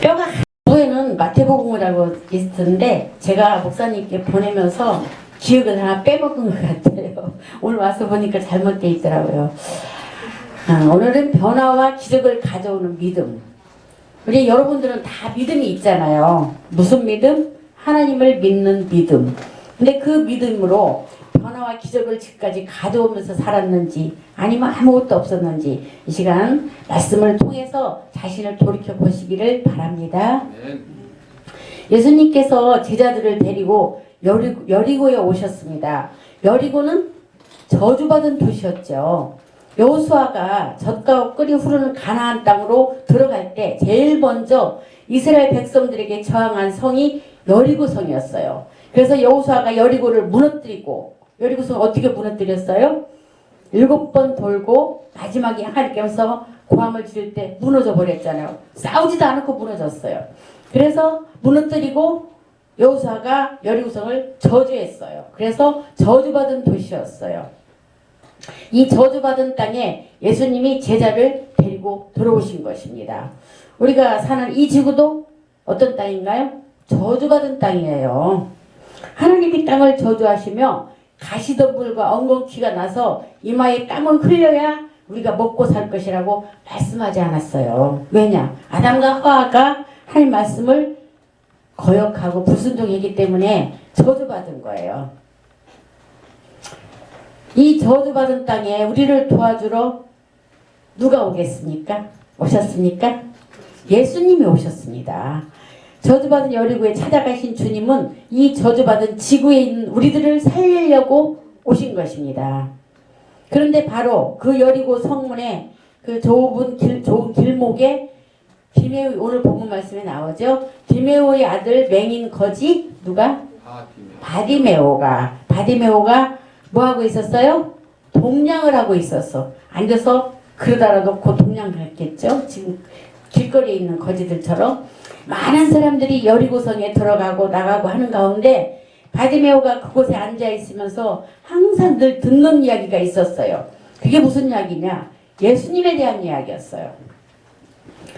뼈가 후에는 마태복음이라고 있었는데 제가 목사님께 보내면서 기억을 하나 빼먹은 것 같아요. 오늘 와서 보니까 잘못되어 있더라고요. 오늘은 변화와 기적을 가져오는 믿음. 우리 여러분들은 다 믿음이 있잖아요. 무슨 믿음? 하나님을 믿는 믿음. 근데 그 믿음으로 변화와 기적을 지금까지 가져오면서 살았는지 아니면 아무것도 없었는지 이 시간 말씀을 통해서 자신을 돌이켜 보시기를 바랍니다. 예수님께서 제자들을 데리고 여리고에 오셨습니다. 여리고는 저주받은 도시였죠. 여호수아가 젖과 꿀이 흐르는 가나안 땅으로 들어갈 때 제일 먼저 이스라엘 백성들에게 저항한 성이 여리고성이었어요. 그래서 여호수아가 여리고를 무너뜨리고 여리고성 어떻게 무너뜨렸어요? 7번 돌고 마지막에 하나님께서 고함을 지를 때 무너져 버렸잖아요. 싸우지도 않고 무너졌어요. 그래서 무너뜨리고 여호수아가 여리고성을 저주했어요. 그래서 저주받은 도시였어요. 이 저주받은 땅에 예수님이 제자를 데리고 들어오신 것입니다. 우리가 사는 이 지구도 어떤 땅인가요? 저주받은 땅이에요. 하나님이 땅을 저주하시며 가시덤불과 엉겅퀴가 나서 이마에 땀을 흘려야 우리가 먹고 살 것이라고 말씀하지 않았어요. 왜냐? 아담과 하와가 하나님 말씀을 거역하고 불순종했기 때문에 저주받은 거예요. 이 저주받은 땅에 우리를 도와주러 누가 오겠습니까? 오셨습니까? 예수님이 오셨습니다. 저주받은 여리고에 찾아가신 주님은 이 저주받은 지구에 있는 우리들을 살리려고 오신 것입니다. 그런데 바로 그 여리고 성문에 그 좋은 길목에 디메오, 오늘 본문 말씀에 나오죠. 디메오의 아들 맹인 거지 누가? 바디메오가 뭐하고 있었어요? 동냥을 하고 있었어. 앉아서 그러다가 놓고 동냥을 했겠죠. 지금 길거리에 있는 거지들처럼 많은 사람들이 여리고성에 들어가고 나가고 하는 가운데 바디메오가 그곳에 앉아 있으면서 항상 늘 듣는 이야기가 있었어요. 그게 무슨 이야기냐? 예수님에 대한 이야기였어요.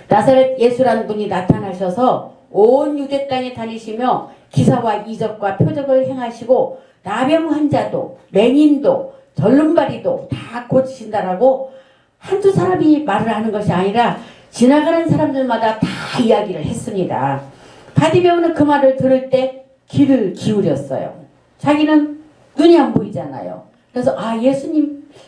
나사렛 예수라는 분이 나타나셔서 온 유대 땅에 다니시며 기사와 이적과 표적을 행하시고 나병 환자도 맹인도 절름발이도 다 고치신다라고 한두 사람이 말을 하는 것이 아니라 지나가는 사람들마다 다 이야기를 했습니다. 바디메오는 그 말을 들을 때 귀를 기울였어요. 자기는 눈이 안 보이잖아요. 그래서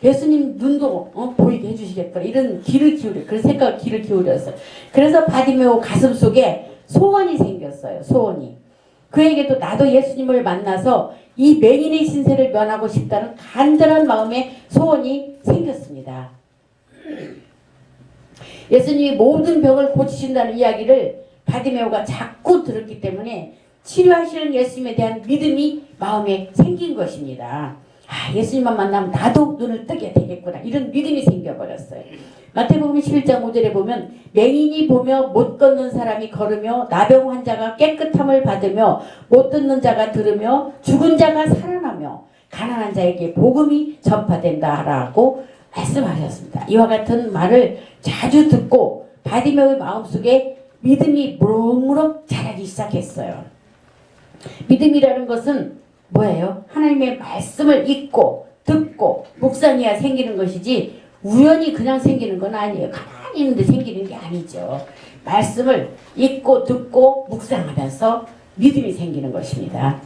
예수님 눈도 보이게 해주시겠다 이런 귀를 기울여 그런 생각을 귀를 기울였어요. 그래서 바디메오 가슴 속에 소원이 생겼어요. 소원이. 그에게도 나도 예수님을 만나서 이 맹인의 신세를 면하고 싶다는 간절한 마음의 소원이 생겼습니다. 예수님이 모든 병을 고치신다는 이야기를 바디메오가 자꾸 들었기 때문에 치료하시는 예수님에 대한 믿음이 마음에 생긴 것입니다. 예수님만 만나면 나도 눈을 뜨게 되겠구나 이런 믿음이 생겨버렸어요. 마태복음 11장 5절에 보면 맹인이 보며 못 걷는 사람이 걸으며 나병 환자가 깨끗함을 받으며 못 듣는 자가 들으며 죽은 자가 살아나며 가난한 자에게 복음이 전파된다라고 말씀하셨습니다. 이와 같은 말을 자주 듣고 바디메오의 마음속에 믿음이 무럭무럭 자라기 시작했어요. 믿음이라는 것은 뭐예요? 하나님의 말씀을 읽고 듣고 묵상해야 생기는 것이지 우연히 그냥 생기는 건 아니에요. 가만히 있는데 생기는 게 아니죠. 말씀을 읽고 듣고 묵상하면서 믿음이 생기는 것입니다.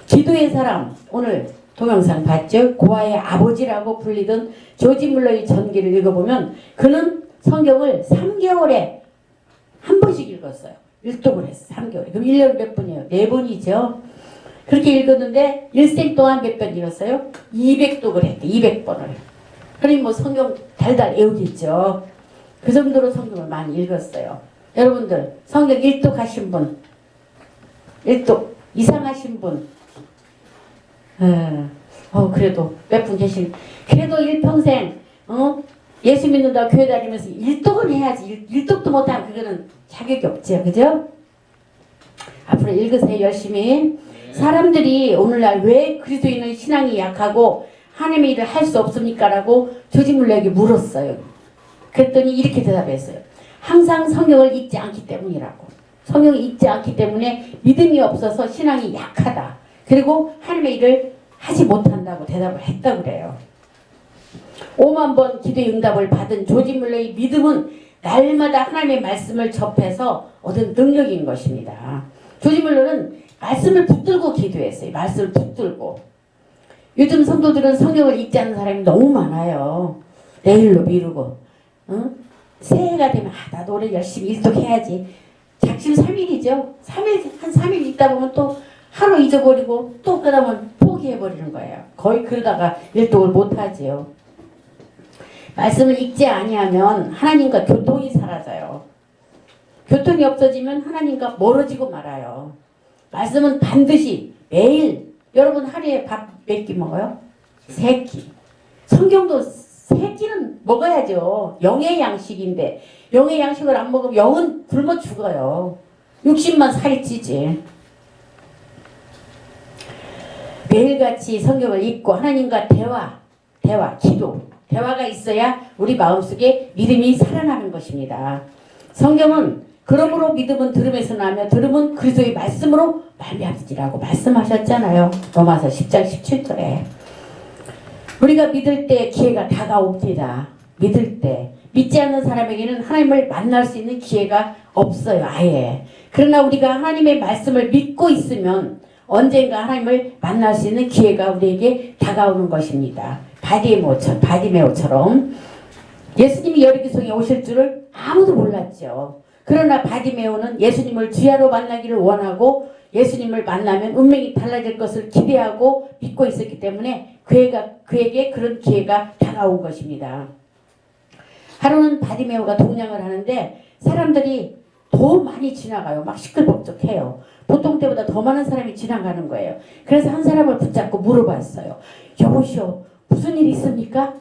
기도의 사람 오늘 동영상 봤죠? 고아의 아버지라고 불리던 조지 물러의 전기를 읽어보면 그는 성경을 3개월에 한 번씩 읽었어요. 일독을 했어요. 3개월에. 그럼 1년에 몇 번이에요? 4번이죠. 그렇게 읽었는데 일생 동안 몇 번 읽었어요? 200독을 했대. 200번을. 그러니 뭐 성경 달달 외우겠죠. 그 정도로 성경을 많이 읽었어요. 여러분들 성경 1독 하신 분, 1독 이상 하신 분, 그래도 몇 분 계신, 그래도 일평생 예수 믿는다고 교회 다니면서 1독은 해야지. 1독도 못하면 그거는 자격이 없죠. 그죠? 앞으로 읽으세요. 열심히. 사람들이 오늘날 왜 그리스도인의 신앙이 약하고 하나님의 일을 할 수 없습니까? 라고 조지 물러에게 물었어요. 그랬더니 이렇게 대답했어요. 항상 성경을 읽지 않기 때문이라고. 성경을 읽지 않기 때문에 믿음이 없어서 신앙이 약하다. 그리고 하나님의 일을 하지 못한다고 대답을 했다고 그래요. 5만 번 기도의 응답을 받은 조지 물러의 믿음은 날마다 하나님의 말씀을 접해서 얻은 능력인 것입니다. 조지 물러는 말씀을 붙들고 기도했어요. 말씀을 붙들고. 요즘 성도들은 성경을 읽지 않는 사람이 너무 많아요. 내일로 미루고. 응? 새해가 되면 나도 올해 열심히 일독해야지. 작심 3일이죠. 3일, 한 3일 있다 보면 또 하루 잊어버리고 또 그러다 보면 포기해버리는 거예요. 거의 그러다가 일독을 못하지요. 말씀을 읽지 아니하면 하나님과 교통이 사라져요. 교통이 없어지면 하나님과 멀어지고 말아요. 말씀은 반드시 매일, 여러분 하루에 밥 몇 끼 먹어요? 3끼. 성경도 3끼는 먹어야죠. 영의 양식인데 영의 양식을 안 먹으면 영은 굶어 죽어요. 육신만 살이 찌지. 매일같이 성경을 읽고 하나님과 대화가 있어야 우리 마음속에 믿음이 살아나는 것입니다. 성경은 그러므로 믿음은 들음에서 나며 들음은 그리스도의 말씀으로 말미암으리라고 말씀하셨잖아요. 로마서 10장 17절에. 우리가 믿을 때 기회가 다가옵니다. 믿을 때. 믿지 않는 사람에게는 하나님을 만날 수 있는 기회가 없어요. 아예. 그러나 우리가 하나님의 말씀을 믿고 있으면 언젠가 하나님을 만날 수 있는 기회가 우리에게 다가오는 것입니다. 바디메오처럼 예수님이 여리고성에 오실 줄을 아무도 몰랐죠. 그러나 바디메오는 예수님을 주야로 만나기를 원하고 예수님을 만나면 운명이 달라질 것을 기대하고 믿고 있었기 때문에 그에게 그런 기회가 다가온 것입니다. 하루는 바디메오가 동냥을 하는데 사람들이 더 많이 지나가요. 막 시끌벅적해요. 보통 때보다 더 많은 사람이 지나가는 거예요. 그래서 한 사람을 붙잡고 물어봤어요. 여보시오, 무슨 일 있습니까?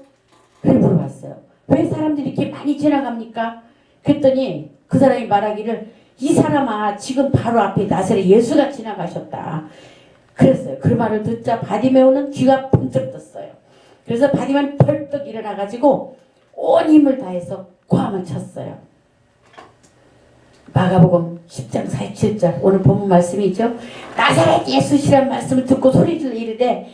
그래 물어봤어요. 왜 사람들이 이렇게 많이 지나갑니까? 그랬더니 그 사람이 말하기를 이 사람아 지금 바로 앞에 나사렛 예수가 지나가셨다. 그랬어요. 그 말을 듣자 바디메오는 귀가 번쩍 떴어요. 그래서 바디메오는 벌떡 일어나가지고 온 힘을 다해서 고함을 쳤어요. 마가복음 10장 47절 오늘 본문 말씀이죠. 나사렛 예수시란 말씀을 듣고 소리를 이르되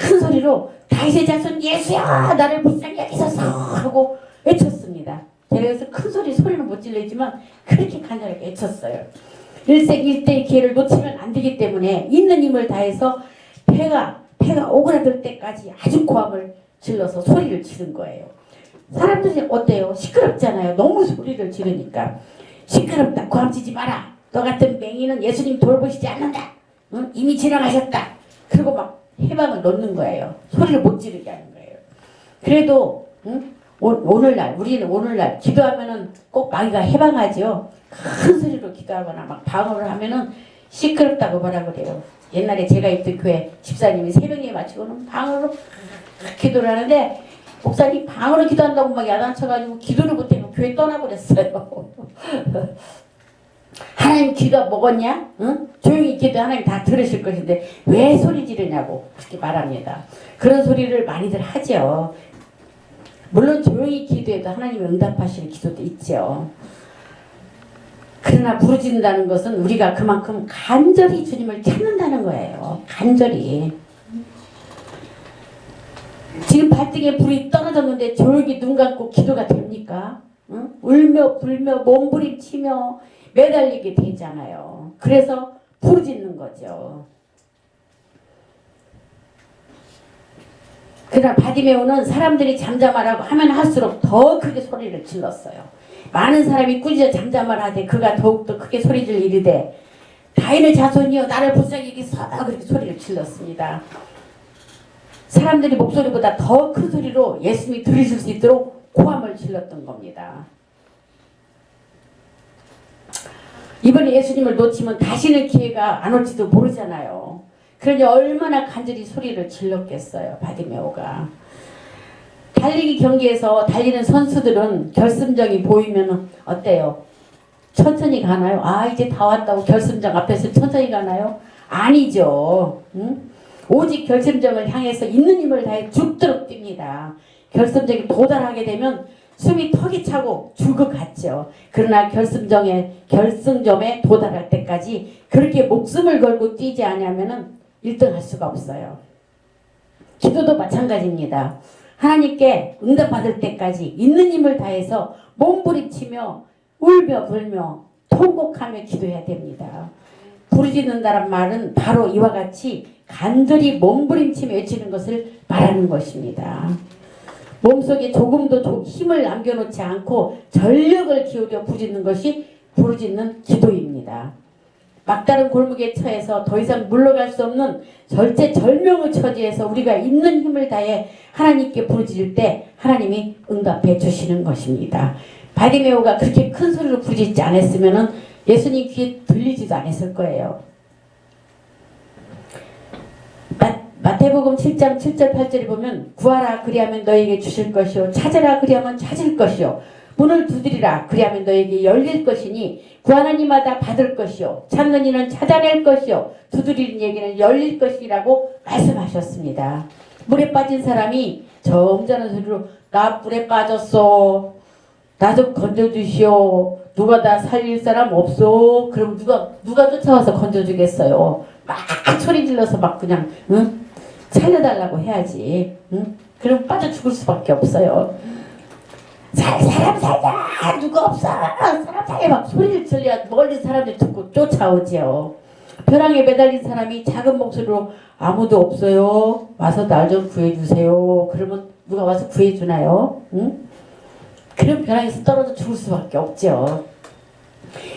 큰 소리로 다윗의 자손 예수야 나를 불쌍히 여기소서 하고 외쳤습니다. 제가 그래서 큰 소리는 못 질렀지만 그렇게 간절하게 외쳤어요. 일생일대의 기회를 놓치면 안 되기 때문에 있는 힘을 다해서 배가 오그라들 때까지 아주 고함을 질러서 소리를 지른 거예요. 사람들이 어때요? 시끄럽잖아요. 너무 소리를 지르니까. 시끄럽다. 고함치지 마라. 너 같은 맹인은 예수님 돌보시지 않는다. 응? 이미 지나가셨다. 그리고 막 해방을 놓는 거예요. 소리를 못 지르게 하는 거예요. 그래도 응? 우리는 오늘날 기도하면은 꼭 마귀가 해방하죠. 큰 소리로 기도하거나 막 방언을 하면은 시끄럽다고 뭐라 그래요. 옛날에 제가 있던 교회 집사님이 새벽에 마치고는 방언으로 기도를 하는데 목사님 방언으로 기도한다고 막 야단쳐가지고 기도를 못하고 교회 떠나버렸어요. 하나님 귀가 먹었냐? 응? 조용히 기도 하나님 다 들으실 것인데 왜 소리 지르냐고 그렇게 말합니다. 그런 소리를 많이들 하죠. 물론 조용히 기도해도 하나님이 응답하시는 기도도 있죠. 그러나 부르짖는다는 것은 우리가 그만큼 간절히 주님을 찾는다는 거예요. 간절히. 지금 발등에 불이 떨어졌는데 조용히 눈 감고 기도가 됩니까? 응? 울며 불며 몸부림치며 매달리게 되잖아요. 그래서 부르짖는 거죠. 그러나 바디메오는 사람들이 잠잠하라고 하면 할수록 더 크게 소리를 질렀어요. 많은 사람이 꾸짖어 잠잠하라되 그가 더욱더 크게 소리를 이르되 다윗의 자손이여 나를 불쌍히 여기소서 그렇게 소리를 질렀습니다. 사람들이 목소리보다 더 큰 소리로 예수님이 들으실 수 있도록 고함을 질렀던 겁니다. 이번에 예수님을 놓치면 다시는 기회가 안 올지도 모르잖아요. 그러니 얼마나 간절히 소리를 질렀겠어요. 바디메오가. 달리기 경기에서 달리는 선수들은 결승점이 보이면 어때요? 천천히 가나요? 아 이제 다 왔다고 결승점 앞에서 천천히 가나요? 아니죠. 응? 오직 결승점을 향해서 있는 힘을 다해 죽도록 뜁니다. 결승점에 도달하게 되면 숨이 턱이 차고 죽어갔죠. 그러나 결승점에 도달할 때까지 그렇게 목숨을 걸고 뛰지 않으면은 1등 할 수가 없어요. 기도도 마찬가지입니다. 하나님께 응답받을 때까지 있는 힘을 다해서 몸부림치며 울며 불며 통곡하며 기도해야 됩니다. 부르짖는다는 말은 바로 이와 같이 간절히 몸부림치며 외치는 것을 말하는 것입니다. 몸속에 조금도 힘을 남겨놓지 않고 전력을 기울여 부르짖는 것이 부르짖는 기도입니다. 막다른 골목에 처해서 더 이상 물러갈 수 없는 절체절명의 처지에서 우리가 있는 힘을 다해 하나님께 부르짖을 때 하나님이 응답해 주시는 것입니다. 바디메오가 그렇게 큰 소리로 부르짖지 않았으면 예수님 귀에 들리지도 않았을 거예요. 마태복음 7장 7절 8절에 보면 구하라 그리하면 너에게 주실 것이요 찾으라 그리하면 찾을 것이요 문을 두드리라 그리하면 너에게 열릴 것이니 구하는 이마다 받을 것이요 찾는 이는 찾아낼 것이요 두드리는 얘기는 열릴 것이라고 말씀하셨습니다. 물에 빠진 사람이 점잖은 소리로 나 물에 빠졌어. 나 좀 건져주시오. 누가 나 살릴 사람 없어. 그럼 누가 쫓아와서 건져주겠어요. 막 소리 질러서 막 그냥 응? 살려달라고 해야지. 응? 그럼 빠져 죽을 수밖에 없어요. 사람 살려 누가 없어 사람 살려 막 소리를 질러야 멀리 사람들이 듣고 쫓아오지요. 벼랑에 매달린 사람이 작은 목소리로 아무도 없어요 와서 날 좀 구해주세요. 그러면 누가 와서 구해주나요? 응? 그럼 벼랑에서 떨어져 죽을 수밖에 없죠.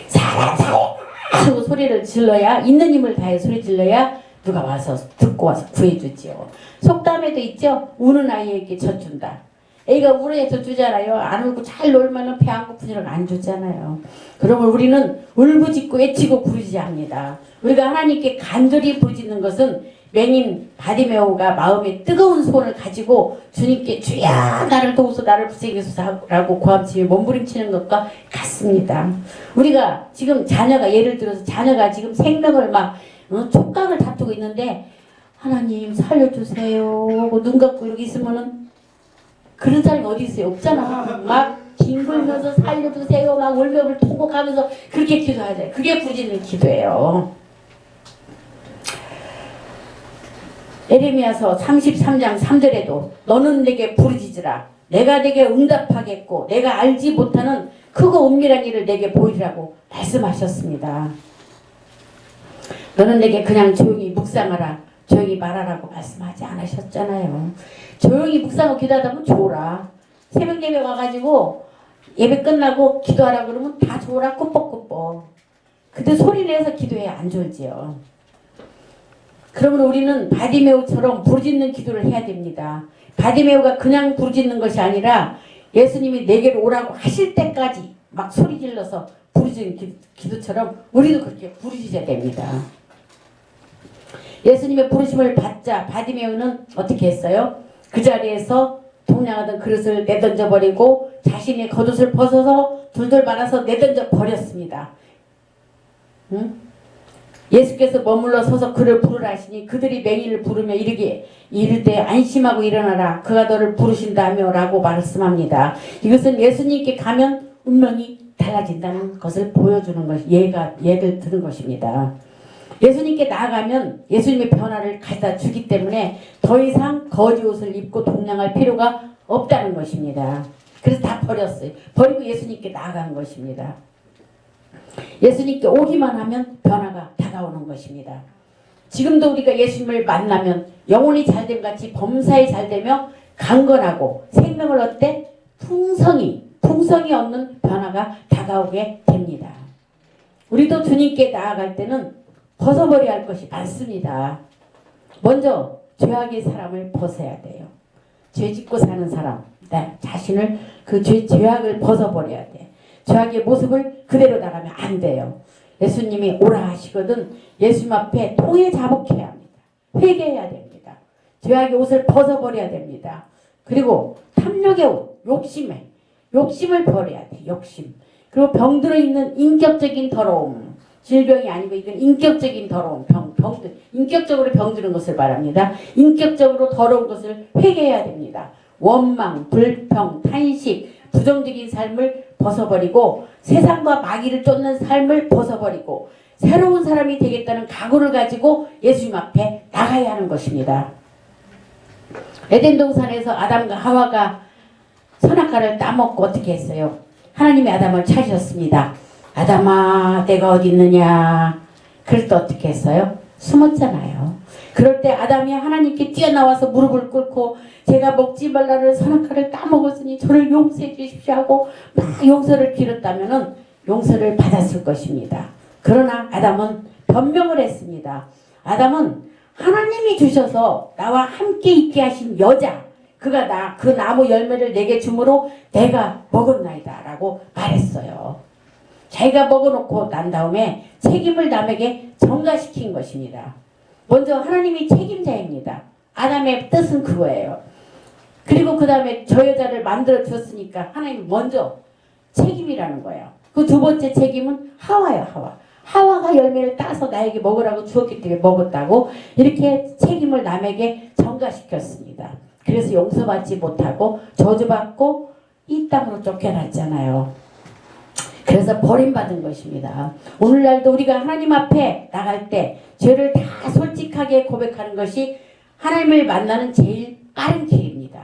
사람 살려 하고 소리를 질러야 있는 힘을 다해 소리 질러야 누가 와서 듣고 와서 구해주지요. 속담에도 있죠. 우는 아이에게 젖 준다. 애가 울어서 주잖아요. 안 울고 잘 놀면 배 안 고프니까 안 주잖아요. 그러면 우리는 울부짖고 외치고 부르짖어야 합니다. 우리가 하나님께 간절히 부르짖는 것은 맹인 바디메오가 마음에 뜨거운 소원을 가지고 주님께 주야 나를 도우소 나를 부생해소서라고 고함치며 몸부림치는 것과 같습니다. 우리가 지금 자녀가 예를 들어서 자녀가 지금 생명을 막 촉각을 다투고 있는데 하나님 살려주세요 눈 감고 이렇게 있으면은 그런 사람이 어디 있어요? 없잖아. 막 뒹굴면서 살려주세요 막 울며 통곡하면서 그렇게 기도하잖아요. 그게 부르짖는 기도예요. 에레미야서 33장 3절에도 너는 내게 부르짖으라 내가 내게 응답하겠고 내가 알지 못하는 크고 은밀한 일을 내게 보이라고 말씀하셨습니다. 너는 내게 그냥 조용히 묵상하라 조용히 말하라고 말씀하지 않으셨잖아요. 조용히 묵상하고 기도하다 보면 좋으라. 새벽 예배 와가지고 예배 끝나고 기도하라 그러면 다 좋으라 꾸벅꾸벅. 근데 소리 내서 기도해야 안 졸지요. 그러면 우리는 바디메오처럼 부르짖는 기도를 해야 됩니다. 바디메오가 그냥 부르짖는 것이 아니라 예수님이 내게로 오라고 하실 때까지 막 소리 질러서 부르짖는 기도처럼 우리도 그렇게 부르짖어야 됩니다. 예수님의 부르심을 받자 바디메오는 어떻게 했어요? 그 자리에서 동냥하던 그릇을 내던져 버리고 자신의 겉옷을 벗어서 둘둘 말아서 내던져 버렸습니다. 응? 예수께서 머물러 서서 그를 부르라 하시니 그들이 맹인을 부르며 이를 때 안심하고 일어나라 그가 너를 부르신다며 라고 말씀합니다. 이것은 예수님께 가면 운명이 달라진다는 것을 보여주는 것이 예를 드는 것입니다. 예수님께 나아가면 예수님의 변화를 가져다 주기 때문에 더 이상 거지 옷을 입고 동냥할 필요가 없다는 것입니다. 그래서 다 버렸어요. 버리고 예수님께 나아간 것입니다. 예수님께 오기만 하면 변화가 다가오는 것입니다. 지금도 우리가 예수님을 만나면 영혼이 잘됨 같이 범사에 잘되며 강건하고 생명을 얻되 풍성이 없는 변화가 다가오게 됩니다. 우리도 주님께 나아갈 때는 벗어버려야 할 것이 많습니다. 먼저 죄악의 사람을 벗어야 돼요. 죄 짓고 사는 사람 자신을 그 죄악을 벗어버려야 돼. 죄악의 모습을 그대로 나가면 안 돼요. 예수님이 오라 하시거든 예수님 앞에 통에 자복해야 합니다. 회개해야 됩니다. 죄악의 옷을 벗어버려야 됩니다. 그리고 탐욕의 옷, 욕심을 버려야 돼. 욕심. 그리고 병들어 있는 인격적인 더러움. 질병이 아니고 이건 인격적인 더러움, 인격적으로 병드는 것을 말합니다. 인격적으로 더러운 것을 회개해야 됩니다. 원망, 불평, 탄식, 부정적인 삶을 벗어버리고 세상과 마귀를 쫓는 삶을 벗어버리고 새로운 사람이 되겠다는 각오를 가지고 예수님 앞에 나가야 하는 것입니다. 에덴 동산에서 아담과 하와가 선악과를 따먹고 어떻게 했어요? 하나님이 아담을 찾으셨습니다. 아담아, 내가 어디 있느냐? 그럴 때 어떻게 했어요? 숨었잖아요. 그럴 때 아담이 하나님께 뛰어나와서 무릎을 꿇고 제가 먹지 말라는 선악과를 따먹었으니 저를 용서해 주십시오 하고 막 용서를 빌었다면 용서를 받았을 것입니다. 그러나 아담은 변명을 했습니다. 아담은 하나님이 주셔서 나와 함께 있게 하신 여자, 그가 그 나무 열매를 내게 주므로 내가 먹었나이다 라고 말했어요. 자기가 먹어놓고 난 다음에 책임을 남에게 전가시킨 것입니다. 먼저 하나님이 책임자입니다. 아담의 뜻은 그거예요. 그리고 그 다음에 저 여자를 만들어 주었으니까 하나님이 먼저 책임이라는 거예요. 그 두 번째 책임은 하와예요. 하와가 열매를 따서 나에게 먹으라고 주었기 때문에 먹었다고 이렇게 책임을 남에게 전가시켰습니다. 그래서 용서받지 못하고 저주받고 이 땅으로 쫓겨났잖아요. 그래서 버림받은 것입니다. 오늘날도 우리가 하나님 앞에 나갈 때 죄를 다 솔직하게 고백하는 것이 하나님을 만나는 제일 빠른 길입니다.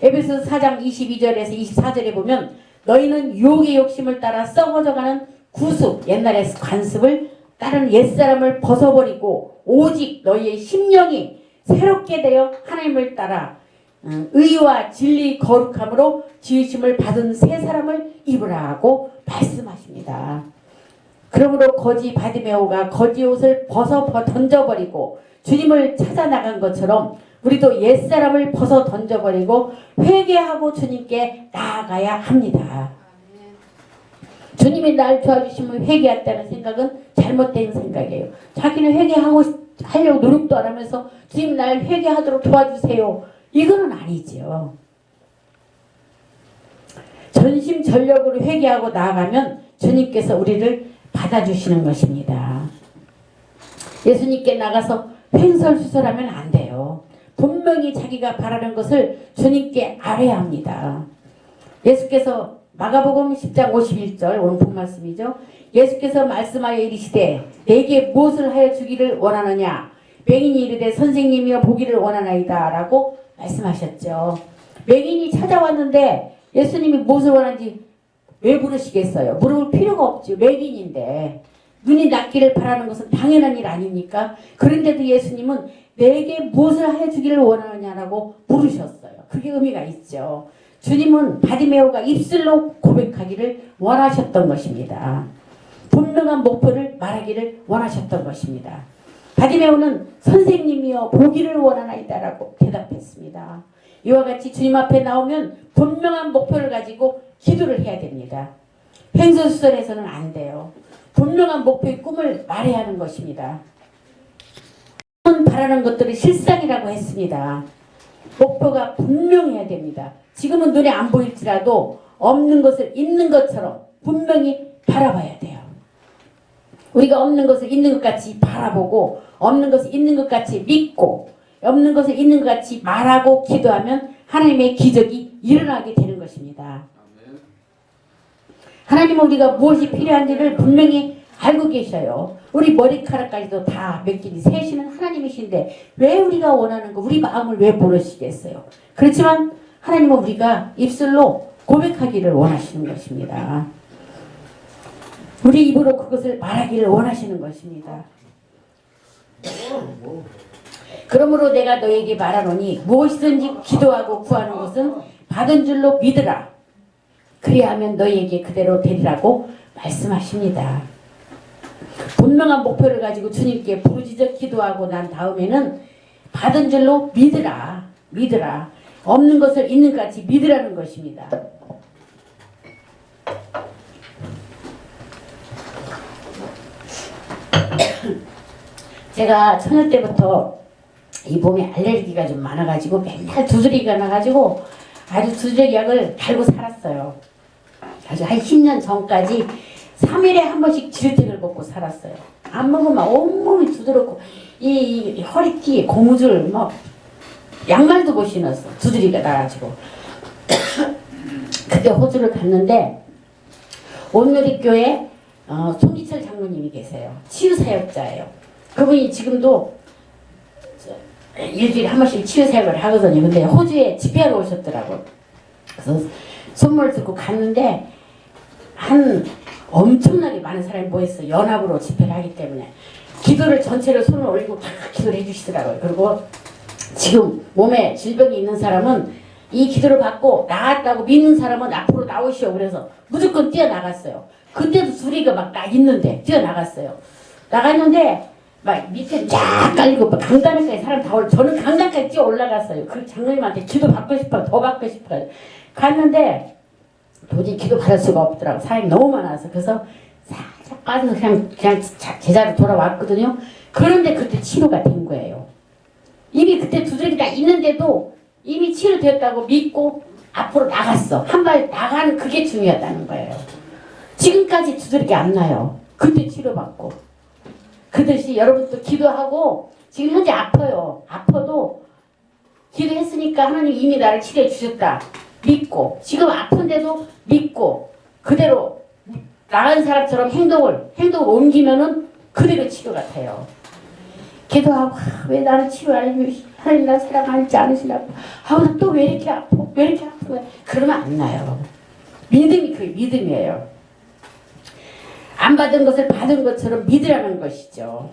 에베소서 4장 22절에서 24절에 보면 너희는 유혹의 욕심을 따라 썩어져가는 구습, 옛날의 관습을 따른 옛사람을 벗어버리고 오직 너희의 심령이 새롭게 되어 하나님을 따라 의와 진리 거룩함으로 지으심을 받은 새 사람을 입으라 하고 말씀하십니다. 그러므로 거지 바디메오가 거지 옷을 벗어 던져버리고 주님을 찾아 나간 것처럼 우리도 옛사람을 벗어 던져버리고 회개하고 주님께 나아가야 합니다. 주님이 날 도와주시면 회개했다는 생각은 잘못된 생각이에요. 자기는 하려고 노력도 안 하면서 주님 날 회개하도록 도와주세요. 이거는 아니죠. 전심전력으로 회개하고 나아가면 주님께서 우리를 받아주시는 것입니다. 예수님께 나가서 횡설수설하면 안 돼요. 분명히 자기가 바라는 것을 주님께 아뢰야 합니다. 예수께서 마가복음 10장 51절 오늘 본 말씀이죠. 예수께서 말씀하여 이르시되 내게 무엇을 하여 주기를 원하느냐? 맹인이 이르되 선생님이여 보기를 원하나이다 라고 말씀하셨죠. 맹인이 찾아왔는데 예수님이 무엇을 원하는지 왜 물으시겠어요? 물을 필요가 없죠. 맹인인데 눈이 낫기를 바라는 것은 당연한 일 아닙니까? 그런데도 예수님은 내게 무엇을 하여 주기를 원하느냐라고 물으셨어요. 그게 의미가 있죠. 주님은 바디메오가 입술로 고백하기를 원하셨던 것입니다. 분명한 목표를 말하기를 원하셨던 것입니다. 바디메오는 선생님이여 보기를 원하나이다라고 대답했습니다. 이와 같이 주님 앞에 나오면 분명한 목표를 가지고 기도를 해야 됩니다. 횡설수설해서는 안 돼요. 분명한 목표의 꿈을 말해야 하는 것입니다. 바라는 것들을 실상이라고 했습니다. 목표가 분명해야 됩니다. 지금은 눈에 안 보일지라도 없는 것을 있는 것처럼 분명히 바라봐야 돼요. 우리가 없는 것을 있는 것 같이 바라보고 없는 것을 있는 것 같이 믿고 없는 것을 있는 것 같이 말하고 기도하면 하나님의 기적이 일어나게 되는 것입니다. 하나님은 우리가 무엇이 필요한지를 분명히 알고 계셔요. 우리 머리카락까지도 다 맡기니 세시는 하나님이신데 왜 우리가 원하는 거 우리 마음을 왜 모르시겠어요. 그렇지만 하나님은 우리가 입술로 고백하기를 원하시는 것입니다. 우리 입으로 그것을 말하기를 원하시는 것입니다. 그러므로 내가 너에게 말하노니 무엇이든지 기도하고 구하는 것은 받은 줄로 믿으라. 그리하면 너희에게 그대로 되리라고 말씀하십니다. 분명한 목표를 가지고 주님께 부르짖어 기도하고 난 다음에는 받은 줄로 믿으라. 믿으라. 없는 것을 있는 것 같이 믿으라는 것입니다. 제가 처녀 때부터 이 몸에 알레르기가 좀 많아가지고 맨날 두드러기가 나가지고 아주 두드러기 약을 달고 살았어요. 아주 한 10년 전까지 3일에 한 번씩 지르탱을 먹고 살았어요. 안 먹으면 온몸이 두드럽고 이 허리띠 고무줄 막 양말도 못 신었어. 두드러기가 나가지고 그때 호주를 갔는데 온누리교회 송기철 장로님이 계세요. 치유사역자예요. 그분이 지금도 일주일에 한 번씩 치유사역을 하거든요. 근데 호주에 집회하러 오셨더라고요. 그래서 선물 듣고 갔는데 엄청나게 많은 사람이 모였어요. 연합으로 집회를 하기 때문에. 기도를 전체를 손을 올리고 다 기도를 해주시더라고요. 그리고 지금 몸에 질병이 있는 사람은 이 기도를 받고 나았다고 믿는 사람은 앞으로 나오시오. 그래서 무조건 뛰어나갔어요. 그때도 둘이가 막 있는데 뛰어나갔어요. 나갔는데 막 밑에 쫙 깔리고 막 강단에까지 사람 다 올라. 저는 강단까지 뛰어 올라갔어요. 그 장로님한테 기도 받고 싶어요. 더 받고 싶어요. 갔는데 도저히 기도 받을 수가 없더라고. 사람이 너무 많아서. 그래서 살짝 빠져서 그냥 제자로 돌아왔거든요. 그런데 그때 치료가 된 거예요. 이미 그때 두드러기 다 있는데도 이미 치료됐다고 믿고 앞으로 나갔어. 한 발 나가는 그게 중요하다는 거예요. 지금까지 두드러기 안 나요. 그때 치료받고. 그듯이 여러분도 기도하고 지금 현재 아파요. 아파도 기도했으니까 하나님 이미 나를 치료해 주셨다. 믿고 지금 아픈데도 믿고 그대로 나간 사람처럼 행동을 옮기면은 그대로 치료 같아요. 기도하고 왜 나를 치료하려고 하나님 나 사랑하지 않으시냐고 나 또 왜 이렇게 아파? 왜 이렇게 아픈 거야? 그러면 안 나요. 믿음이 그 믿음이에요. 안 받은 것을 받은 것처럼 믿으라는 것이죠.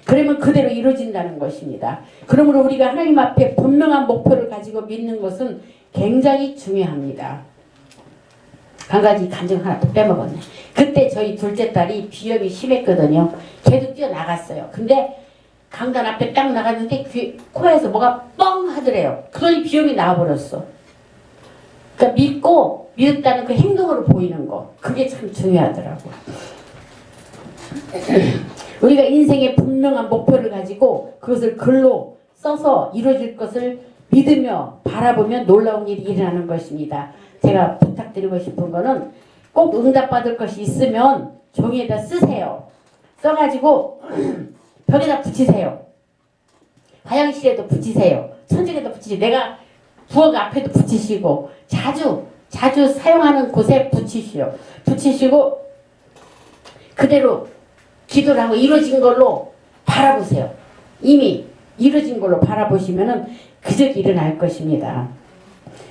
그러면 그대로 이루어진다는 것입니다. 그러므로 우리가 하나님 앞에 분명한 목표를 가지고 믿는 것은 굉장히 중요합니다. 한 가지 간증 하나 또 빼먹었네. 그때 저희 둘째 딸이 비염이 심했거든요. 걔도 뛰어나갔어요. 근데 강단 앞에 딱 나갔는데 코에서 뭐가 뻥 하더래요. 그러니 비염이 나와버렸어. 그러니까 믿었다는 그 행동으로 보이는 거. 그게 참 중요하더라고요. 우리가 인생의 분명한 목표를 가지고 그것을 글로 써서 이루어질 것을 믿으며 바라보면 놀라운 일이 일어나는 것입니다. 제가 부탁드리고 싶은 거는 꼭 응답받을 것이 있으면 종이에다 쓰세요. 써가지고 벽에다 붙이세요. 화장실에도 붙이세요. 천장에도 붙이시고 내가 부엌 앞에도 붙이시고 자주 사용하는 곳에 붙이시고 그대로 기도를 하고 이루어진 걸로 바라보세요. 이미 이루어진 걸로 바라보시면은 기적이 일어날 것입니다.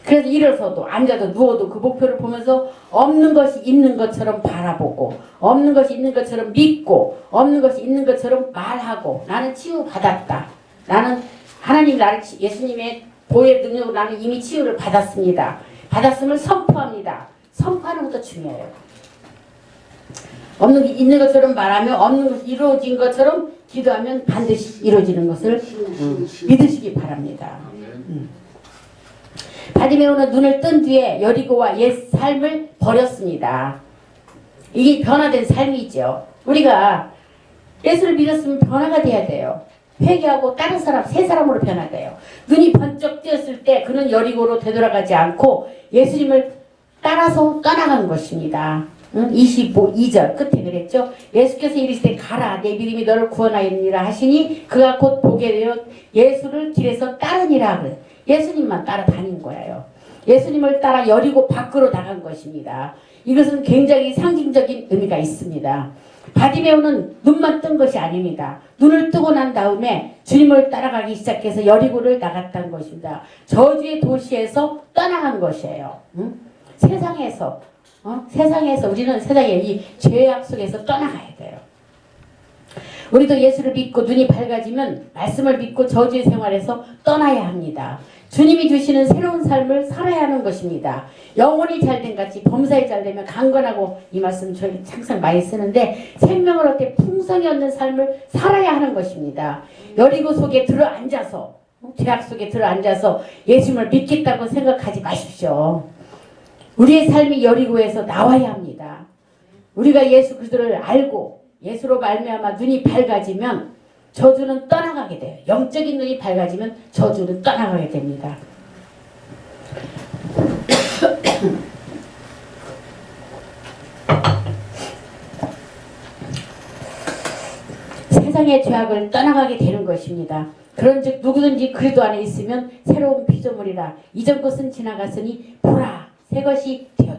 그래서 일어서도 앉아도 누워도 그 목표를 보면서 없는 것이 있는 것처럼 바라보고 없는 것이 있는 것처럼 믿고 없는 것이 있는 것처럼 말하고 나는 치유받았다. 나는 하나님 나를 예수님의 보혈 능력으로 나는 이미 치유를 받았습니다. 받았음을 선포합니다. 선포하는 것도 중요해요. 없는 게 있는 것처럼 말하며 없는 것이 이루어진 것처럼 기도하면 반드시 이루어지는 것을 믿으시기 바랍니다. 바디메오는 눈을 뜬 뒤에 여리고와 옛 삶을 버렸습니다. 이게 변화된 삶이죠. 우리가 예수를 믿었으면 변화가 돼야 돼요. 회개하고 다른 사람, 새 사람으로 변화돼요. 눈이 번쩍 뜨였을 때 그는 여리고로 되돌아가지 않고 예수님을 따라서 떠나간 것입니다. 25절 끝에 그랬죠. 예수께서 이르시되 가라 내 믿음이 너를 구원하였느니라 하시니 그가 곧 보게 되어 예수를 길에서 따르니라 그래. 예수님만 따라다닌 거예요. 예수님을 따라 여리고 밖으로 나간 것입니다. 이것은 굉장히 상징적인 의미가 있습니다. 바디메오는 눈만 뜬 것이 아닙니다. 눈을 뜨고 난 다음에 주님을 따라가기 시작해서 여리고를 나갔다는 것입니다. 저주의 도시에서 떠나간 것이에요. 세상에서 우리는 세상의 이 죄악 속에서 떠나가야 돼요. 우리도 예수를 믿고 눈이 밝아지면 말씀을 믿고 저주의 생활에서 떠나야 합니다. 주님이 주시는 새로운 삶을 살아야 하는 것입니다. 영혼이 잘된 같이 범사에 잘되면 강건하고 이 말씀 저희 항상 많이 쓰는데 생명을 얻되 풍성이 얻는 삶을 살아야 하는 것입니다. 여리고 속에 들어앉아서 죄악 속에 들어앉아서 예수님을 믿겠다고 생각하지 마십시오. 우리의 삶이 여리고에서 나와야 합니다. 우리가 예수 그리스도를 알고 예수로 말미암아 눈이 밝아지면 저주는 떠나가게 돼요. 영적인 눈이 밝아지면 저주는 떠나가게 됩니다. 세상의 죄악을 떠나가게 되는 것입니다. 그런즉 누구든지 그리스도 안에 있으면 새로운 피조물이라 이전 것은 지나갔으니 보라 새 것이 되었다.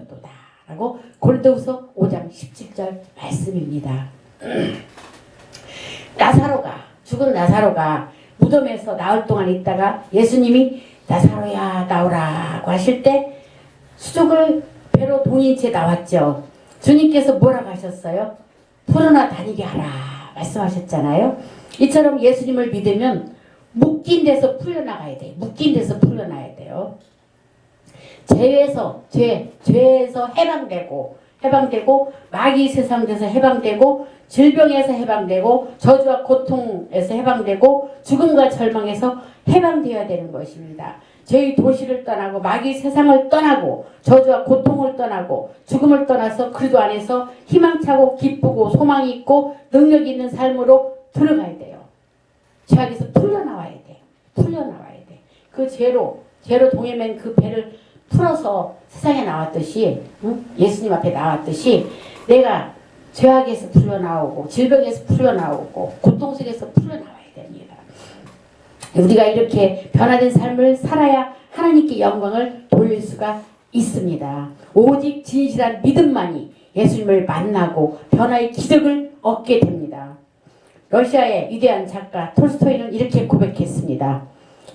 라고 고린도후서 5장 17절 말씀입니다. 죽은 나사로가 무덤에서 나흘 동안 있다가 예수님이 나사로야 나오라고 하실 때 수족을 배로 동인 채 나왔죠. 주님께서 뭐라고 하셨어요? 풀어나 다니게 하라 말씀하셨잖아요. 이처럼 예수님을 믿으면 묶인 데서 풀려나가야 돼요. 묶인 데서 풀려나야 돼요. 죄에서 해방되고 마귀 세상에서 해방되고 질병에서 해방되고 저주와 고통에서 해방되고 죽음과 절망에서 해방되어야 되는 것입니다. 죄의 도시를 떠나고 마귀 세상을 떠나고 저주와 고통을 떠나고 죽음을 떠나서 그리스도 안에서 희망차고 기쁘고 소망이 있고 능력 있는 삶으로 들어가야 돼요. 죄악에서 풀려나와야 돼. 풀려나와야 돼. 그 죄로 동해맨 그 배를 풀어서 세상에 나왔듯이 예수님 앞에 나왔듯이 내가 죄악에서 풀려나오고 질병에서 풀려나오고 고통 속에서 풀려나와야 됩니다. 우리가 이렇게 변화된 삶을 살아야 하나님께 영광을 돌릴 수가 있습니다. 오직 진실한 믿음만이 예수님을 만나고 변화의 기적을 얻게 됩니다. 러시아의 위대한 작가 톨스토이는 이렇게 고백했습니다.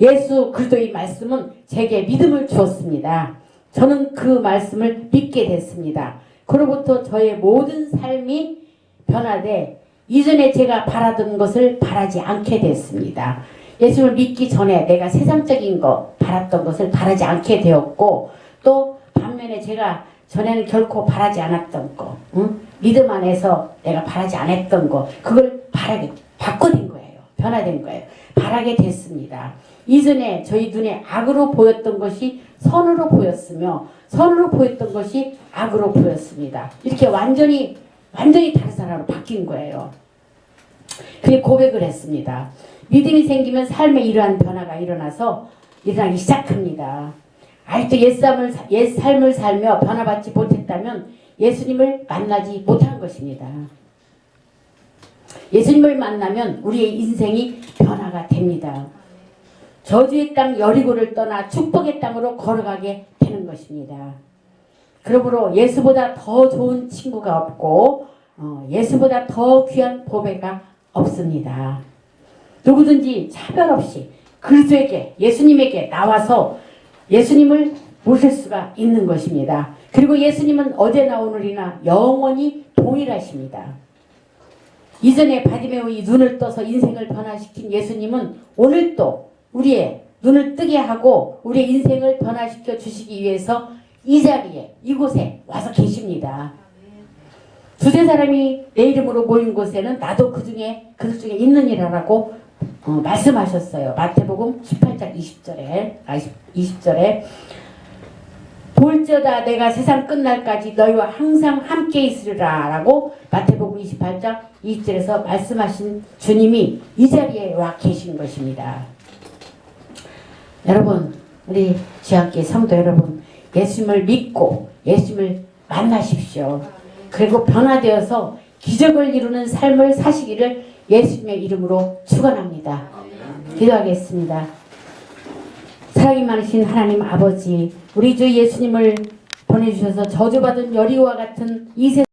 예수 그리스도의 말씀은 제게 믿음을 주었습니다. 저는 그 말씀을 믿게 됐습니다. 그로부터 저의 모든 삶이 변화돼 이전에 제가 바라던 것을 바라지 않게 됐습니다. 예수를 믿기 전에 내가 세상적인 거 바랐던 것을 바라지 않게 되었고 또 반면에 제가 전에는 결코 바라지 않았던 거 믿음 안에서 내가 바라지 않았던 거 그걸 바꿔된 거예요. 변화된 거예요. 바라게 됐습니다. 이전에 저희 눈에 악으로 보였던 것이 선으로 보였으며 선으로 보였던 것이 악으로 보였습니다. 이렇게 완전히 다른 사람으로 바뀐 거예요. 그렇게 고백을 했습니다. 믿음이 생기면 삶에 이러한 변화가 일어나기 시작합니다. 아직도 옛 삶을 살며 변화받지 못했다면 예수님을 만나지 못한 것입니다. 예수님을 만나면 우리의 인생이 변화가 됩니다. 저주의 땅 여리고를 떠나 축복의 땅으로 걸어가게 되는 것입니다. 그러므로 예수보다 더 좋은 친구가 없고 예수보다 더 귀한 보배가 없습니다. 누구든지 차별 없이 그리스도에게 예수님에게 나와서 예수님을 모실 수가 있는 것입니다. 그리고 예수님은 어제나 오늘이나 영원히 동일하십니다. 이전에 바디메오의 눈을 떠서 인생을 변화시킨 예수님은 오늘도 우리의 눈을 뜨게 하고 우리의 인생을 변화시켜 주시기 위해서 이 자리에 이곳에 와서 계십니다. 두세 사람이 내 이름으로 모인 곳에는 나도 그들 중에 있느니라라고 말씀하셨어요. 마태복음 18장 20절에 볼지어다 내가 세상 끝날까지 너희와 항상 함께 있으리라 라고 마태복음 28장 20절에서 말씀하신 주님이 이 자리에 와 계신 것입니다. 여러분 우리 주안교회 성도 여러분 예수님을 믿고 예수님을 만나십시오. 그리고 변화되어서 기적을 이루는 삶을 사시기를 예수님의 이름으로 축원합니다. 기도하겠습니다. 사랑이 많으신 하나님 아버지 우리 주 예수님을 보내주셔서 저주받은 여리고와 같은 이 세상